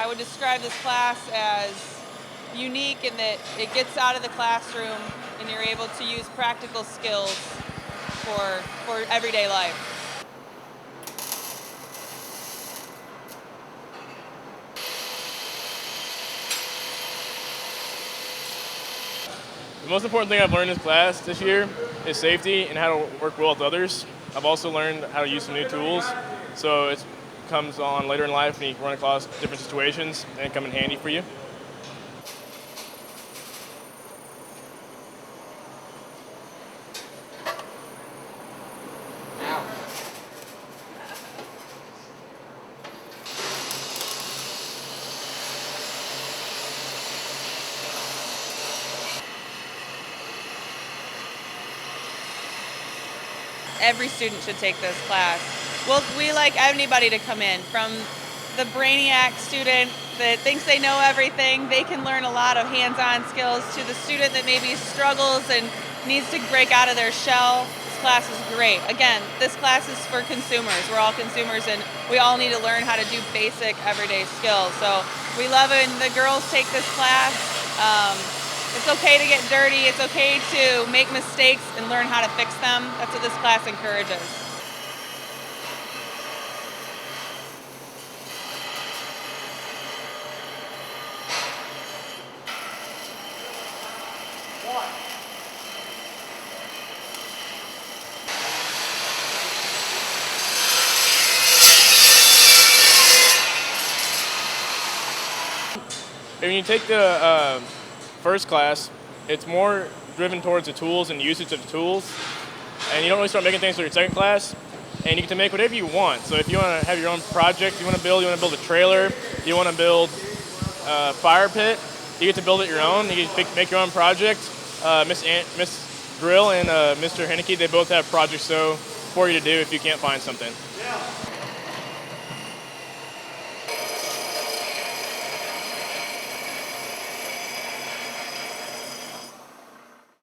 I would describe this class as unique in that it gets out of the classroom and you're able to use practical skills for everyday life. The most important thing I've learned in this class this year is safety and how to work well with others. I've also learned how to use some new tools, so it comes on later in life and you can run across different situations and come in handy for you. Every student should take this class. Well, we like anybody to come in, from the brainiac student that thinks they know everything, they can learn a lot of hands-on skills, to the student that maybe struggles and needs to break out of their shell. This class is great. Again, this class is for consumers. We're all consumers and we all need to learn how to do basic everyday skills. So we love it when the girls take this class. It's okay to get dirty. It's okay to make mistakes and learn how to fix them. That's what this class encourages. When you take the first class, it's more driven towards the tools and usage of the tools, and you don't really start making things for your second class, and you get to make whatever you want. So if you want to have your own project, you want to build a trailer, you want to build a fire pit, you get to build it your own. You get to make your own project. Miss Drill and Mr. Henneke, they both have projects for you to do if you can't find something.